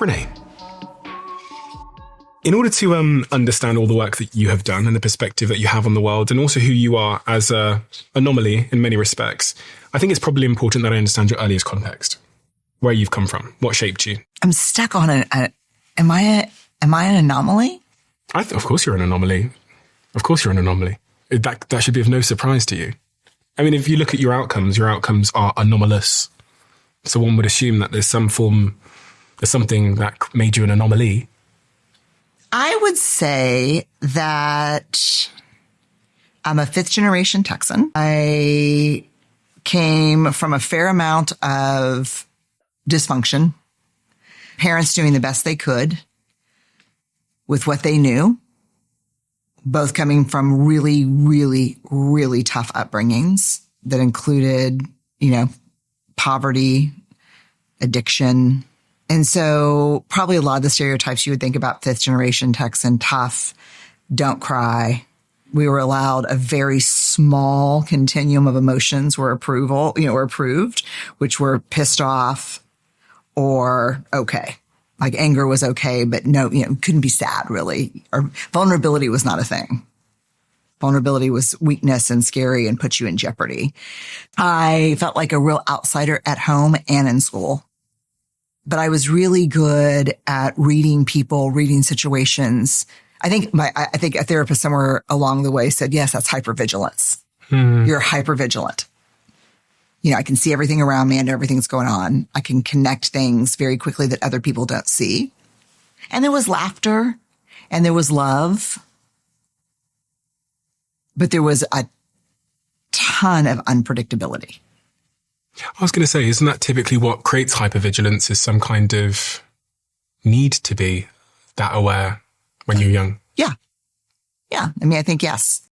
Brené, in order to understand all the work that you have done and the perspective that you have on the world, and also who you are as an anomaly in many respects, I think it's probably important that I understand your earliest context, where you've come from, what shaped you. I'm stuck on it. Am I an anomaly? Of course you're an anomaly. Of course you're an anomaly. That should be of no surprise to you. I mean, if you look at your outcomes are anomalous. So one would assume that there's something that made you an anomaly. I would say that I'm a fifth generation Texan. I came from a fair amount of dysfunction, parents doing the best they could with what they knew, both coming from really, really, really tough upbringings that included, poverty, addiction. And so probably a lot of the stereotypes you would think about fifth generation Texan: tough, don't cry. We were allowed a very small continuum of emotions were approved, which were pissed off or okay. Like anger was okay, but no, couldn't be sad really. Or vulnerability was not a thing. Vulnerability was weakness and scary and put you in jeopardy. I felt like a real outsider at home and in school. But I was really good at reading people, reading situations. I think a therapist somewhere along the way said, yes, that's hypervigilance. You're hypervigilant. I can see everything around me and everything's going on. I can connect things very quickly that other people don't see. And there was laughter and there was love. But there was a ton of unpredictability. I was going to say, isn't that typically what creates hypervigilance, is some kind of need to be that aware when you're young? Yeah. I mean, I think yes.